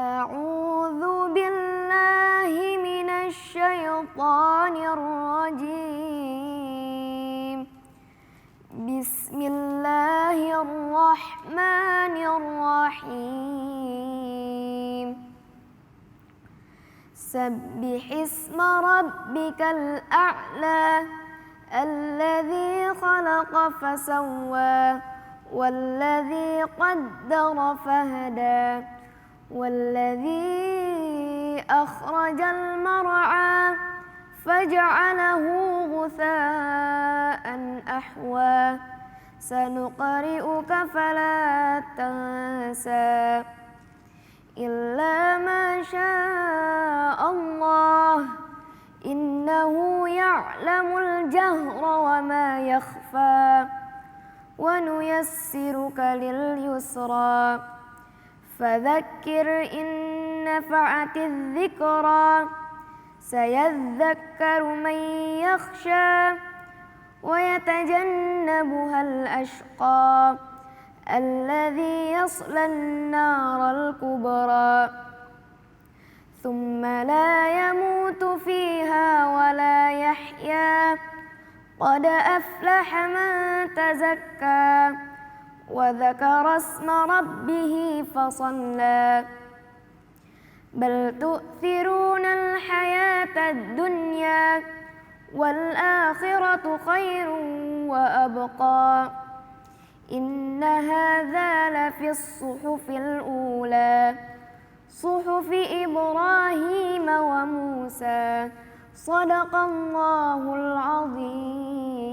أعوذ بالله من الشيطان الرجيم. بسم الله الرحمن الرحيم. سبح اسم ربك الأعلى الذي خلق فسوى والذي قدر فهدى والذي أخرج المرعى فجعله غثاء أحوى سنقرئك فلا تنسى إلا ما شاء الله إنه يعلم الجهر وما يخفى ونيسرك لليسرى فذكر إن نفعت الذكرى سيذكر من يخشى ويتجنبها الأشقى الذي يصلى النار الكبرى ثم لا يموت فيها ولا يحيا قد أفلح من تزكى وذكر اسم ربه فصلى بل تؤثرون الحياة الدنيا والآخرة خير وأبقى إن هذا لفي الصحف الأولى صحف إبراهيم وموسى صدق الله العظيم.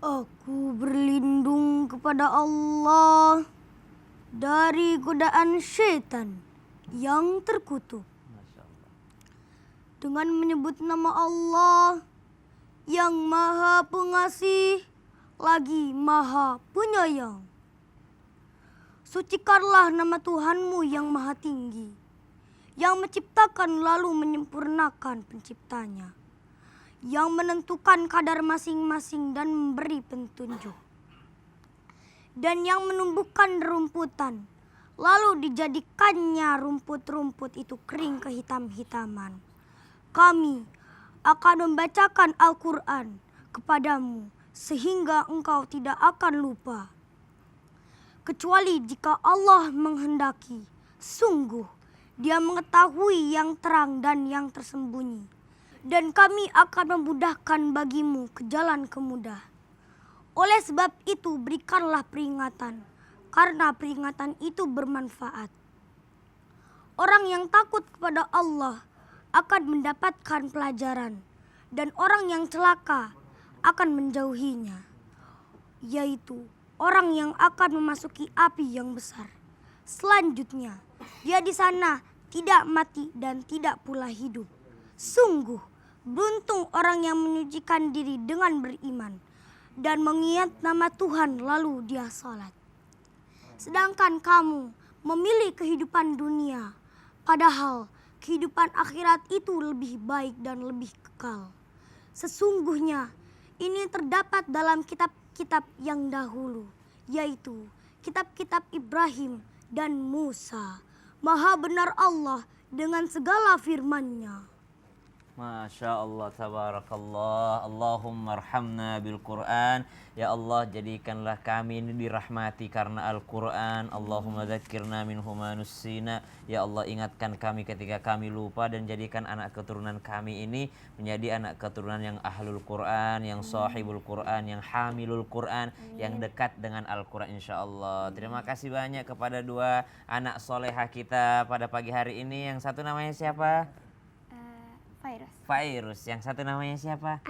Aku berlindung kepada Allah dari godaan syaitan yang terkutuk. Dengan menyebut nama Allah yang Maha Pengasih lagi Maha Penyayang. Sucikanlah nama Tuhanmu yang Maha Tinggi, yang menciptakan lalu menyempurnakan penciptanya, yang menentukan kadar masing-masing dan memberi petunjuk, dan yang menumbuhkan rumputan, lalu dijadikannya rumput-rumput itu kering kehitam-hitaman. Kami akan membacakan Al-Quran kepadamu sehingga engkau tidak akan lupa. Kecuali jika Allah menghendaki, sungguh Dia mengetahui yang terang dan yang tersembunyi. Dan kami akan memudahkan bagimu ke jalan kemudah. Oleh sebab itu berikanlah peringatan, karena peringatan itu bermanfaat. Orang yang takut kepada Allah akan mendapatkan pelajaran, dan orang yang celaka akan menjauhinya, yaitu orang yang akan memasuki api yang besar. Selanjutnya, dia di sana tidak mati dan tidak pula hidup. Sungguh beruntung orang yang menyucikan diri dengan beriman dan mengingat nama Tuhan lalu dia salat. Sedangkan kamu memilih kehidupan dunia, padahal kehidupan akhirat itu lebih baik dan lebih kekal. Sesungguhnya ini terdapat dalam kitab-kitab yang dahulu, yaitu kitab-kitab Ibrahim dan Musa. Maha benar Allah dengan segala firman-Nya. Masya Allah, tabarakallah. Allahumma arhamna bil Quran. Ya Allah, jadikanlah kami ini dirahmati karena Al-Quran. Allahumma dzakirna minhu ma nussina. Ya Allah, ingatkan kami ketika kami lupa, dan jadikan anak keturunan kami ini menjadi anak keturunan yang ahlul Quran, yang sahibul Quran, yang hamilul Quran, yang dekat dengan Al-Quran insyaallah. Terima kasih banyak kepada dua anak solehah kita pada pagi hari ini. Yang satu namanya siapa? Fairuz. Yang satu namanya siapa?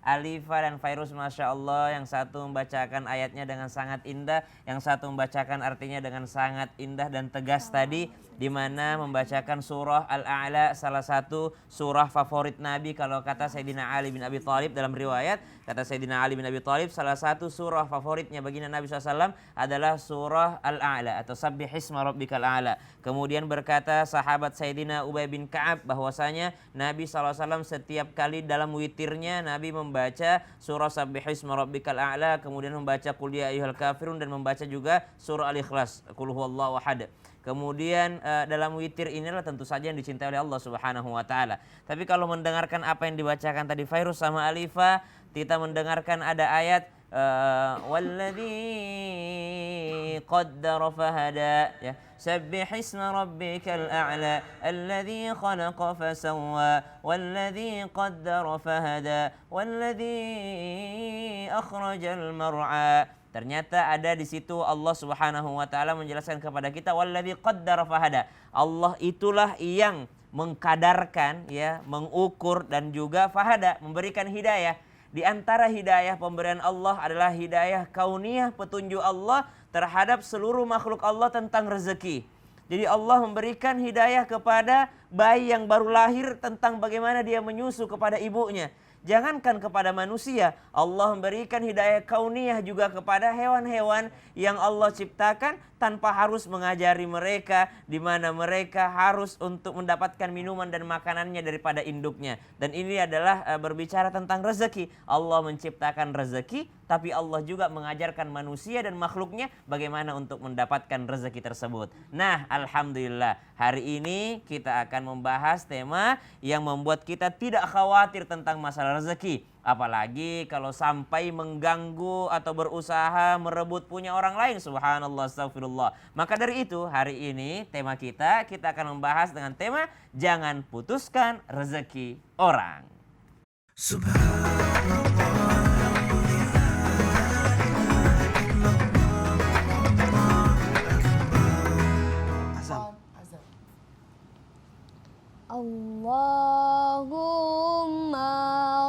Alifa dan Fairuz, Masya Allah. Yang satu membacakan ayatnya dengan sangat indah, yang satu membacakan artinya dengan sangat indah dan tegas tadi, di mana membacakan surah Al-A'la, salah satu surah favorit Nabi. Kalau kata Sayyidina Ali bin Abi Thalib dalam riwayat, kata Sayyidina Ali bin Abi Thalib, salah satu surah favoritnya baginda Nabi SAW adalah surah Al-A'la atau Sabbihisma Rabbikal A'la. Kemudian berkata sahabat Sayyidina Ubay bin Ka'ab bahwasanya Nabi SAW SAW setiap kali dalam witirnya Nabi membaca surah Sabbihisma Rabbikal A'la, kemudian membaca Qul Ya Ayyuhal Kafirun, dan membaca juga surah Al-Ikhlas, Qul Huwallahu Ahad. Kemudian dalam witir inilah tentu saja yang dicintai oleh Allah Subhanahu wa taala. Tapi kalau mendengarkan apa yang dibacakan tadi Fairuz sama Alifa, kita mendengarkan ada ayat walladzi qaddara fahada, ya, sabbihisma rabbikal a'la alladzi khalaqa fasawwa walladzi qaddara fahada walladzi akhrajal mar'a. Ternyata ada di situ Allah Subhanahu wa taala menjelaskan kepada kita walladzi qaddara fahada. Allah itulah yang mengkadarkan, ya, mengukur dan juga fahada, memberikan hidayah. Di antara hidayah pemberian Allah adalah hidayah kauniyah, petunjuk Allah terhadap seluruh makhluk Allah tentang rezeki. Jadi Allah memberikan hidayah kepada bayi yang baru lahir tentang bagaimana dia menyusu kepada ibunya. Jangankan kepada manusia, Allah memberikan hidayah kauniyah juga kepada hewan-hewan yang Allah ciptakan tanpa harus mengajari mereka di mana mereka harus untuk mendapatkan minuman dan makanannya daripada induknya. Dan ini adalah berbicara tentang rezeki. Allah menciptakan rezeki, tapi Allah juga mengajarkan manusia dan makhluknya bagaimana untuk mendapatkan rezeki tersebut. Nah, alhamdulillah hari ini kita akan membahas tema yang membuat kita tidak khawatir tentang masalah rezeki. Apalagi kalau sampai mengganggu atau berusaha merebut punya orang lain. Subhanallah, astagfirullah. Maka dari itu hari ini tema kita akan membahas dengan tema jangan putuskan rezeki orang. Allahumma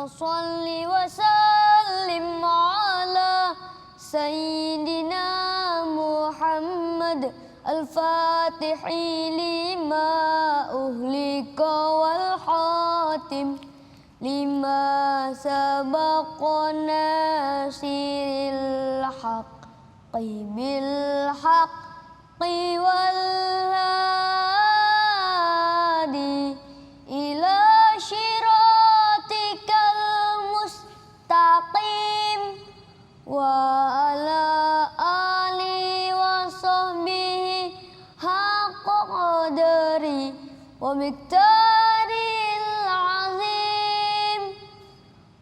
sholli wa sallim ala Sayyidina Muhammad al-Fatihi lima uhlika wal khatim lima sabaqana siril haqqi bil haqqi wal hadi ila syiratikal mustaqim wa ala ali wa sahbihi haqqa qadari wa miqdaril azim.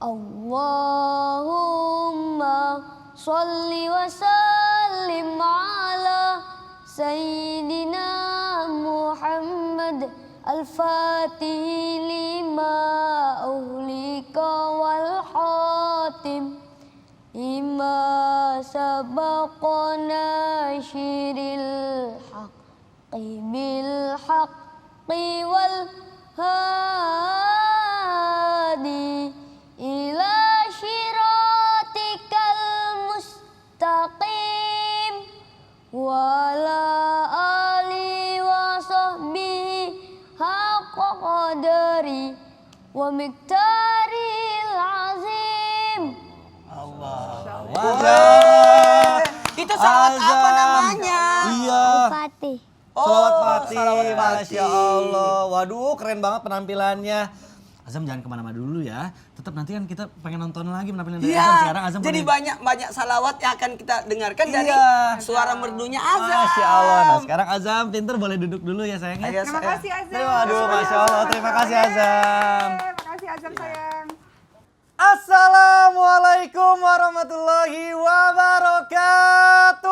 Allahumma sholli wa sallim ala Sayyidina Muhammad al-Fatih lima uhlika wal khatim lima sabaqana syiril haqqi bil haqqi wal hadi ila syiratikal mustaqim wala ali wa sahbihi haqqa qadari wa miqdaril azim. Wah. Itu salawat apa namanya? Iya. Fatih. Salawat Fatih, salawat Masya Fatih. Allah. Waduh, keren banget penampilannya. Azam jangan kemana-mana dulu ya. Tetap nanti kan kita pengen nonton lagi penampilan dari Azam. Sekarang Azam Jadi boleh- banyak salawat yang akan kita dengarkan dari Iya. suara merdunya Azam. Masya Allah. Nah sekarang Azam pinter boleh duduk dulu ya sayangnya. Ayo, Terima saya. kasih Azam. Aduh, Masya Allah. Terima kasih Azam. Terima kasih Azam sayang. Assalamualaikum warahmatullahi wabarakatuh.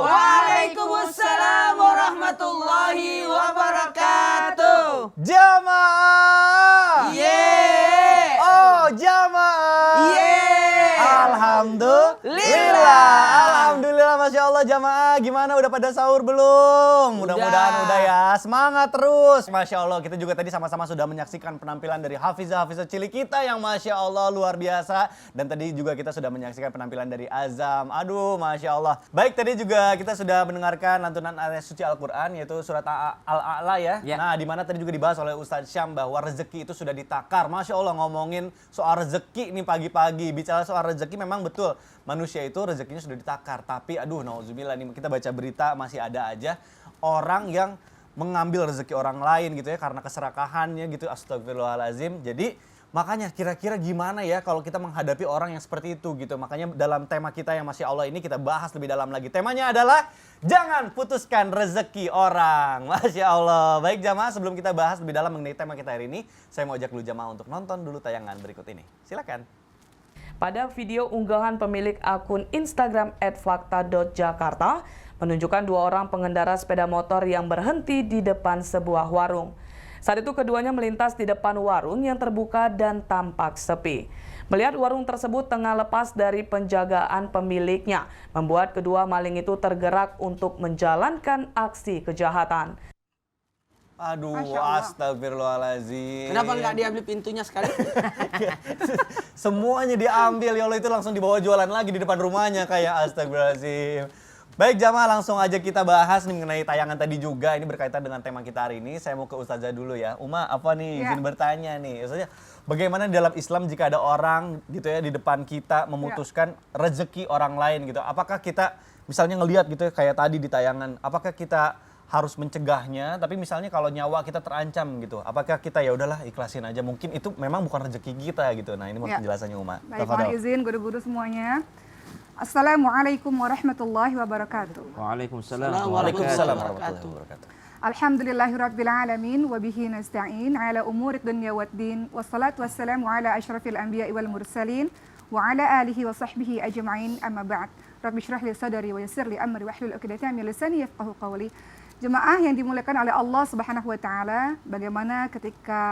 Waalaikumsalam warahmatullahi wabarakatuh. Jamaah. Yeay. Oh, jamaah. Yeay. Alhamdulillah. Alhamdulillah, Masya Allah jamaah. Gimana, udah pada sahur belum? Mudah-mudahan udah ya. Semangat terus. Masya Allah, kita juga tadi sama-sama sudah menyaksikan penampilan dari Hafizah cilik kita yang Masya Allah luar biasa. Dan tadi juga kita sudah menyaksikan penampilan dari Azam. Aduh, Masya Allah. Baik, tadi juga kita sudah mendengarkan lantunan ayat suci Al-Quran, yaitu surat Al-A'la ya. Ya. Nah, di mana tadi juga dibahas oleh Ustadz Syam bahwa rezeki itu sudah ditakar. Masya Allah, ngomongin soal rezeki nih pagi-pagi. Bicara soal rezeki memang betul. Manusia itu rezekinya sudah ditakar. Tapi aduh, nauzubillah nih, kita baca berita masih ada aja orang yang mengambil rezeki orang lain gitu ya karena keserakahannya gitu, astagfirullahalazim. Jadi makanya kira-kira gimana ya kalau kita menghadapi orang yang seperti itu gitu. Makanya dalam tema kita yang Masya Allah ini kita bahas lebih dalam lagi. Temanya adalah jangan putuskan rezeki orang. Masya Allah. Baik jamaah, sebelum kita bahas lebih dalam mengenai tema kita hari ini, saya mau ajak dulu jamaah untuk nonton dulu tayangan berikut ini. Silakan. Pada video unggahan pemilik akun Instagram @fakta.jakarta menunjukkan 2 orang pengendara sepeda motor yang berhenti di depan sebuah warung. Saat itu keduanya melintas di depan warung yang terbuka dan tampak sepi. Melihat warung tersebut tengah lepas dari penjagaan pemiliknya, membuat kedua maling itu tergerak untuk menjalankan aksi kejahatan. Aduh, astagfirullahaladzim. Kenapa nggak diambil pintunya sekali? Semuanya diambil, ya Allah, itu langsung dibawa jualan lagi di depan rumahnya kayak astagfirullahaladzim. Baik jamaah, langsung aja kita bahas nih mengenai tayangan tadi juga. Ini berkaitan dengan tema kita hari ini. Saya mau ke Ustazah dulu ya. Uma, apa nih? Izin bertanya nih. Ustazah, bagaimana dalam Islam jika ada orang gitu ya di depan kita memutuskan rezeki orang lain gitu. Apakah kita misalnya ngelihat gitu ya kayak tadi di tayangan, apakah kita harus mencegahnya? Tapi misalnya kalau nyawa kita terancam gitu, apakah kita ya udahlah ikhlasin aja? Mungkin itu memang bukan rezeki kita gitu. Nah, ini mau penjelasannya Uma. Baik, mohon izin guru-guru semuanya. Assalamualaikum warahmatullahi wabarakatuh. Waalaikumsalam warahmatullahi wabarakatuh. Alhamdulillahirabbil alamin wa bihi nasta'in ala umurid dunya waddin wassalatu wassalamu ala asyrafil anbiya'i wal mursalin wa ala alihi wa sahbihi ajma'in amma ba'd. Rabbi shrah li sadri wa yassir li amri wahlul 'uqdatam min lisani yafqahu qawli. Jemaah yang dimuliakan oleh Allah Subhanahu wa taala, bagaimana ketika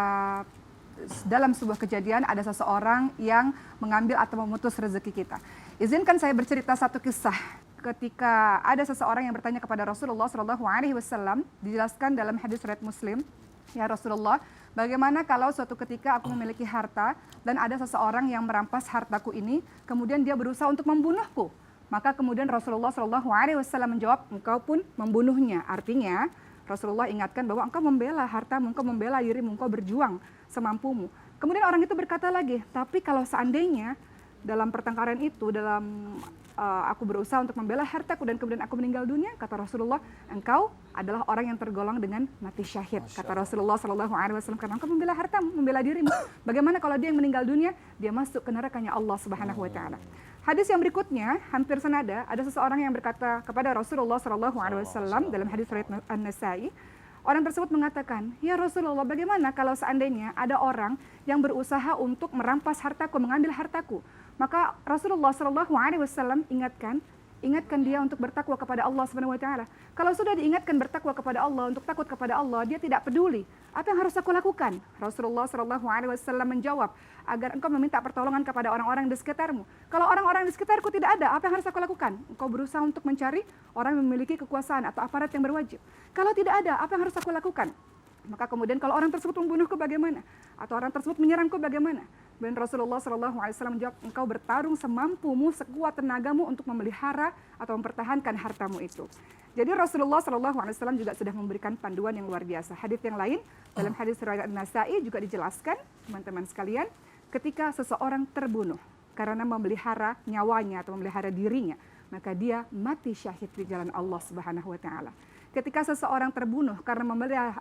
dalam sebuah kejadian ada seseorang yang mengambil atau memutus rezeki kita. Izinkan saya bercerita satu kisah. Ketika ada seseorang yang bertanya kepada Rasulullah SAW, dijelaskan dalam hadis riwayat Muslim, ya Rasulullah, bagaimana kalau suatu ketika aku memiliki harta dan ada seseorang yang merampas hartaku ini, kemudian dia berusaha untuk membunuhku. Maka kemudian Rasulullah SAW menjawab, engkau pun membunuhnya. Artinya Rasulullah ingatkan bahwa engkau membela hartamu, engkau membela dirimu, engkau berjuang semampumu. Kemudian orang itu berkata lagi, tapi kalau seandainya dalam pertengkaran itu, aku berusaha untuk membela hartaku dan kemudian aku meninggal dunia, kata Rasulullah, engkau adalah orang yang tergolong dengan mati syahid. Kata Rasulullah SAW, karena engkau membela hartamu, membela dirimu. Bagaimana kalau dia yang meninggal dunia, dia masuk ke nerakanya Allah Subhanahu wa taala. Hadis yang berikutnya hampir senada, ada seseorang yang berkata kepada Rasulullah SAW dalam hadis riwayat An-Nasai. Orang tersebut mengatakan, ya Rasulullah, bagaimana kalau seandainya ada orang yang berusaha untuk merampas hartaku, mengambil hartaku? Maka Rasulullah SAW ingatkan dia untuk bertakwa kepada Allah Subhanahu wa taala. Kalau sudah diingatkan bertakwa kepada Allah, untuk takut kepada Allah, dia tidak peduli. Apa yang harus aku lakukan? Rasulullah SAW menjawab, agar engkau meminta pertolongan kepada orang-orang di sekitarmu. Kalau orang-orang di sekitarku tidak ada, apa yang harus aku lakukan? Engkau berusaha untuk mencari orang yang memiliki kekuasaan atau aparat yang berwajib. Kalau tidak ada, apa yang harus aku lakukan? Maka kemudian kalau orang tersebut membunuhku bagaimana? Atau orang tersebut menyerangku bagaimana? Dan Rasulullah SAW menjawab, engkau bertarung semampumu, sekuat tenagamu untuk memelihara atau mempertahankan hartamu itu. Jadi Rasulullah SAW juga sudah memberikan panduan yang luar biasa. Hadis yang lain, dalam hadis riwayat An-Nasai juga dijelaskan, teman-teman sekalian, ketika seseorang terbunuh karena memelihara nyawanya atau memelihara dirinya, maka dia mati syahid di jalan Allah Subhanahu wa taala. Ketika seseorang terbunuh karena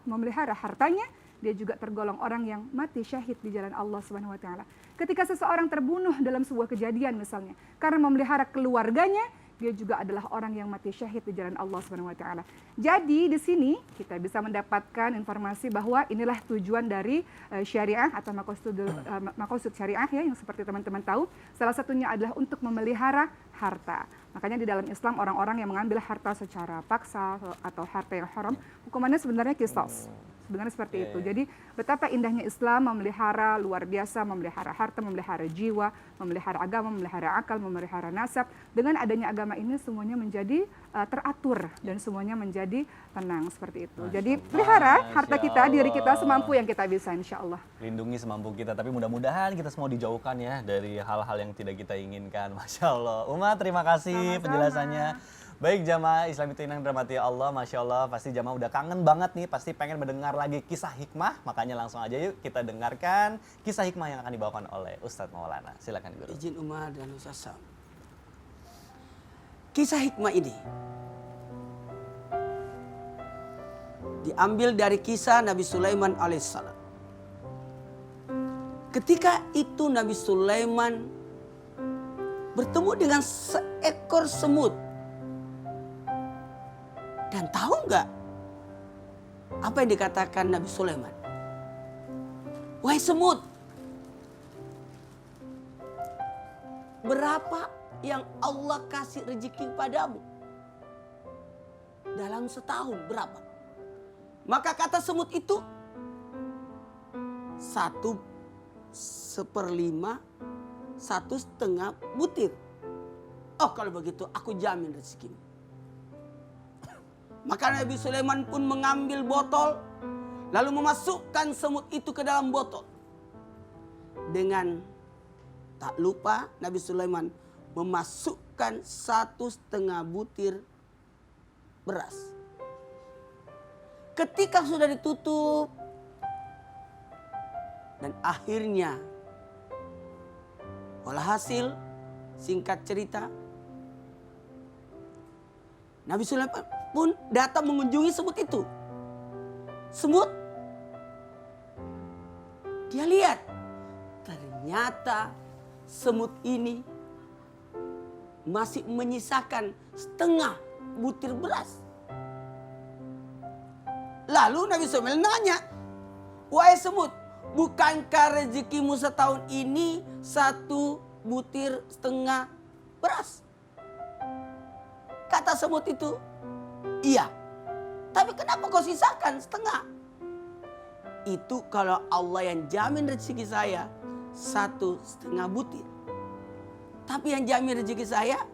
memelihara hartanya, dia juga tergolong orang yang mati syahid di jalan Allah Subhanahu wa taala. Ketika seseorang terbunuh dalam sebuah kejadian misalnya karena memelihara keluarganya, dia juga adalah orang yang mati syahid di jalan Allah Subhanahu wa taala. Jadi di sini kita bisa mendapatkan informasi bahwa inilah tujuan dari syariah atau maqasid syariah ya, yang seperti teman-teman tahu, salah satunya adalah untuk memelihara harta. Makanya di dalam Islam orang-orang yang mengambil harta secara paksa atau harta yang haram, hukumannya sebenarnya qisas. Sebenarnya seperti itu. Jadi betapa indahnya Islam memelihara, luar biasa memelihara harta, memelihara jiwa, memelihara agama, memelihara akal, memelihara nasab. Dengan adanya agama ini semuanya menjadi teratur dan semuanya menjadi tenang seperti itu. Jadi pelihara harta kita, diri kita semampu yang kita bisa, insya Allah. Lindungi semampu kita, tapi mudah-mudahan kita semua dijauhkan ya dari hal-hal yang tidak kita inginkan. Masya Allah. Uma, terima kasih penjelasannya. Baik jamaah Islam itu yang dirahmati Allah, Masya Allah, pasti jamaah udah kangen banget nih, pasti pengen mendengar lagi kisah hikmah, makanya langsung aja yuk kita dengarkan kisah hikmah yang akan dibawakan oleh Ustadz Maulana. Silakan Guru. Izin Umar dan Ustaz Sam. Kisah hikmah ini diambil dari kisah Nabi Sulaiman alaihissalam. Ketika itu Nabi Sulaiman bertemu dengan seekor semut. Dan tahu nggak apa yang dikatakan Nabi Sulaiman? Wahai semut, berapa yang Allah kasih rezeki padamu? Dalam setahun berapa? Maka kata semut itu, 1/4, 1/2 butir. Oh kalau begitu aku jamin rezekimu. Maka Nabi Sulaiman pun mengambil botol, lalu memasukkan semut itu ke dalam botol. Dengan tak lupa Nabi Sulaiman memasukkan 1/2 butir beras. Ketika sudah ditutup dan akhirnya walhasil singkat cerita Nabi Sulaiman pun datang mengunjungi semut itu. Semut dia lihat ternyata semut ini masih menyisakan 1/2 butir beras. Lalu Nabi Sulaiman nanya, wahai semut, bukankah rezekimu setahun ini 1 butir 1/2 beras? Kata semut itu, iya. Tapi kenapa kau sisakan 1/2? Itu kalau Allah yang jamin rezeki saya 1/2 butir. Tapi yang jamin rezeki saya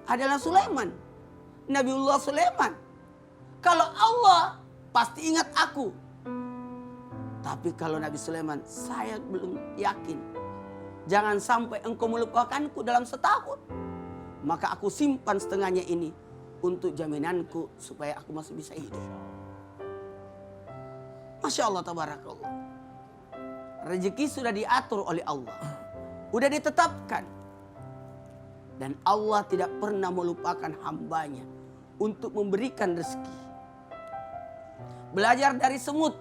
adalah Sulaiman. Nabiullah Sulaiman. Kalau Allah pasti ingat aku. Tapi kalau Nabi Sulaiman, saya belum yakin. Jangan sampai engkau melupakanku dalam setahun. Maka aku simpan 1/2-nya ini untuk jaminanku supaya aku masih bisa hidup. Masya Allah, tabarakallah. Rezeki sudah diatur oleh Allah. Udah ditetapkan. Dan Allah tidak pernah melupakan hambanya untuk memberikan rezeki. Belajar dari semut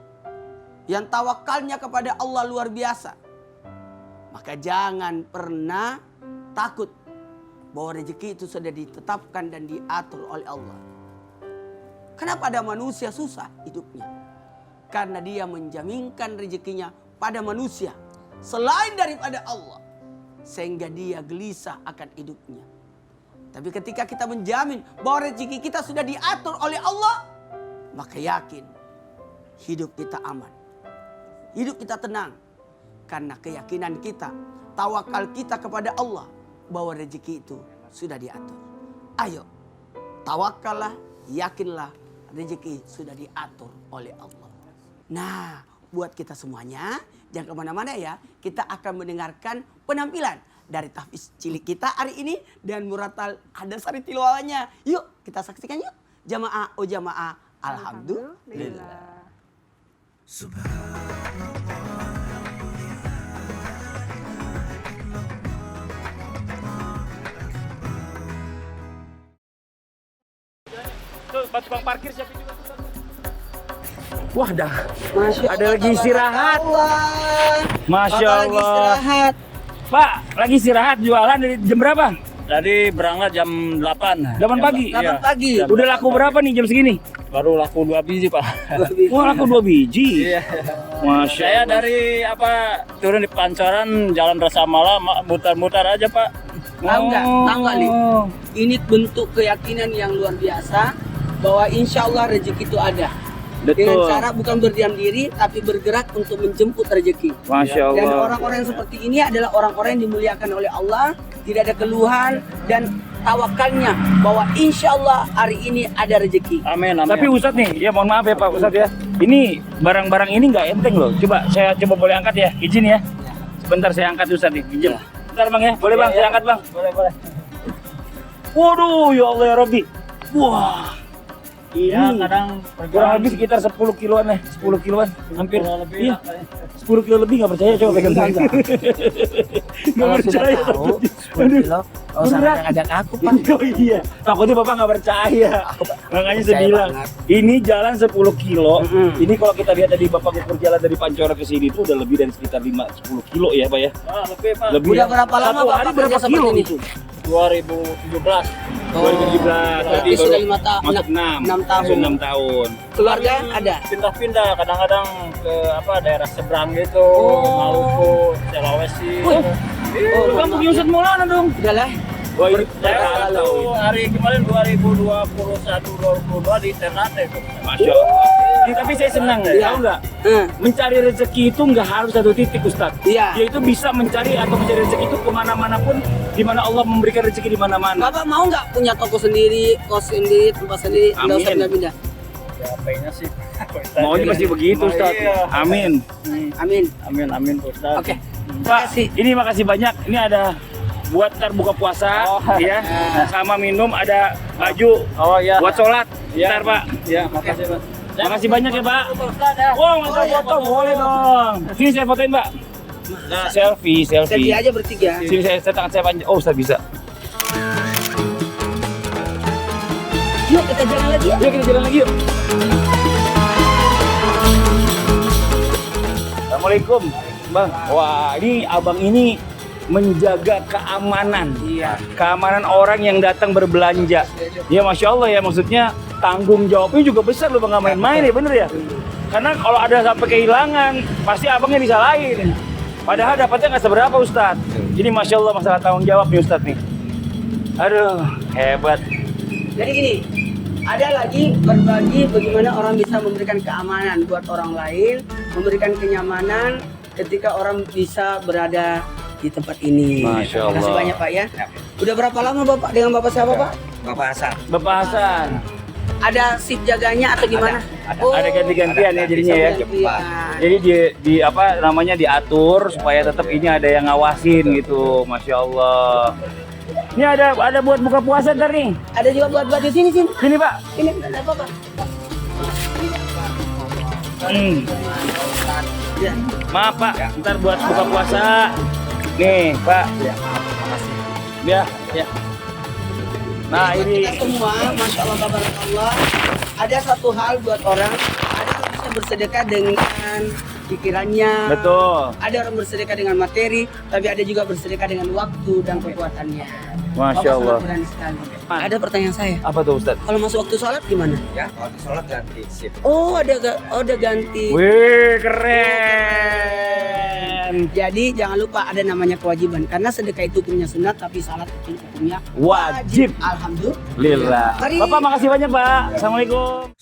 yang tawakalnya kepada Allah luar biasa. Maka jangan pernah takut bahwa rezeki itu sudah ditetapkan dan diatur oleh Allah. Kenapa ada manusia susah hidupnya? Karena dia menjaminkan rezekinya pada manusia selain daripada Allah. Sehingga dia gelisah akan hidupnya. Tapi ketika kita menjamin bahwa rezeki kita sudah diatur oleh Allah, maka yakin hidup kita aman. Hidup kita tenang. Karena keyakinan kita, tawakal kita kepada Allah bahwa rezeki itu sudah diatur. Ayo, tawakallah, yakinlah rezeki sudah diatur oleh Allah. Nah, buat kita semuanya, jangan kemana-mana ya. Kita akan mendengarkan penampilan dari tahfiz cilik kita hari ini dan muratal ada sari tilawahnya. Yuk, kita saksikan yuk. Jamaah, oh jamaah, alhamdulillah. Tukang parkir siapa juga. Wah, dah. Ada lagi istirahat. Masya Allah. Lagi istirahat. Pak, lagi istirahat jualan dari jam berapa? Tadi berangkat jam 8. 8 pagi? 8 pagi. Udah laku berapa nih jam segini? Baru laku 2 biji, Pak. Wah, laku 2 biji? Iya. Masya Allah. Saya dari turun di Pancoran, Jalan Rasa Mala, mutar-mutar aja, Pak. Tahu nggak, Li? Ini bentuk keyakinan yang luar biasa bahwa insya Allah rezeki itu ada. Betul. Dengan cara bukan berdiam diri, tapi bergerak untuk menjemput rezeki. Masya Allah. Dan orang-orang yang seperti ini adalah orang-orang yang dimuliakan oleh Allah, tidak ada keluhan dan tawakalnya bahwa insya Allah hari ini ada rezeki. Amin, amin. Tapi Ustadz nih, ya mohon maaf ya Pak Ustadz ya. Ini barang-barang ini nggak enteng loh. Coba saya boleh angkat ya, izin ya. Sebentar saya angkat Ustadz nih, izin. Bentar Bang ya, boleh Bang, saya angkat Bang. Boleh. Waduh, ya Allah ya Rabbi. Wah. Iya, kadang kurang lebih sekitar 10 kiloan ya, 10 kiloan hampir. Iya. 10 kilo lebih nggak percaya, coba pegang saja. Nggak percaya. 10 kilo. Oh, sangat ngajak aku, Pak. Oh iya. Takutnya Bapak nggak percaya. Makanya saya bilang, ini jalan 10 kilo. Ini kalau kita lihat dari Bapak ukur jalan dari Pancoran ke sini itu udah lebih dari sekitar 10 kilo ya, Pak ya? Lebih, Pak. Lebih. Udah berapa lama Satu Bapak hari kerja berapa seperti kilo ini? itu? 2017. 2017. Berarti sudah 5 tahun. Masuk 6 tahun. 6 tahun. Keluarga ada? Pindah-pindah, kadang-kadang ke daerah seberang gitu, Maluku, Sulawesi. Kampung Yusuf Maulana dong. Udah lah. Wah, saya hari kemarin 2021-2022 di Ternate itu. Masya Allah. Tapi saya senang, tahu nggak? Mencari rezeki itu nggak harus satu titik, Ustadz. Iya. Dia itu bisa mencari rezeki itu kemana-mana pun, di mana Allah memberikan rezeki di mana-mana. Bapak mau nggak punya toko sendiri, kos sendiri, tempat sendiri, nggak usah pindah-pindah? Ya, pengennya sih. Maunya pasti begitu, Ustadz. Amin. Amin. Amin, Ustadz. Oke. Pak, ini makasih banyak. Ini ada buat ntar buka puasa, ya, sama minum, ada baju, buat sholat, ntar Pak. Ya, makasih Pak. Makasih banyak ya Pak. Wow, mantap foto, boleh dong. Sini saya fotoin Pak. Selfie. Selfie aja bertiga. Sini saya tangan saya panjang. Oh, Ustaz bisa. Yuk kita jalan lagi ya. Yuk kita jalan lagi yuk. Assalamualaikum, Bang. Wah, ini abang ini menjaga keamanan, keamanan orang yang datang berbelanja. Ya Masya Allah ya, maksudnya tanggung jawabnya juga besar loh Bang, nggak main-main ya, bener ya? Karena kalau ada sampai kehilangan, pasti abangnya disalahin. Padahal dapatnya nggak seberapa Ustadz. Ini Masya Allah masalah tanggung jawab nih Ustadz nih. Aduh, hebat. Jadi gini, ada lagi berbagi bagaimana orang bisa memberikan keamanan buat orang lain, memberikan kenyamanan ketika orang bisa berada di tempat ini. Masya Allah. Terima kasih banyak Pak ya. Udah berapa lama Bapak dengan Bapak siapa Pak? Bapak Hasan. Ada sip jaganya atau gimana? Ada ganti-gantian ya jadinya ya. Jadi di apa namanya diatur supaya tetap ini ada yang ngawasin gitu. Masya Allah. Ini ada buat buka puasa ntar nih. Ada juga buat baju sini. Sini Pak. Ini ada apa Pak? Ya. Maaf Pak, ntar buat buka puasa. Nih Pak. Ya. Nah Buat ini kita semua, Masya Allah, tabarakallah, ada satu hal buat orang, ada yang bisa bersedekah dengan pikirannya, betul. ada orang bersedekah dengan materi, tapi ada juga bersedekah dengan waktu dan kekuatannya. Masya Bapak Allah. sangat berani sekali. Ada pertanyaan saya, Apa tuh Ustadz? kalau masuk waktu sholat gimana? Ya, waktu sholat ganti sip. Oh ada ganti. Wih keren. Jadi jangan lupa ada namanya kewajiban, karena sedekah itu hukumnya sunat, tapi salat itu hukumnya Wajib. Alhamdulillah. Lillah. Mari. Bapak makasih banyak Pak. Assalamualaikum.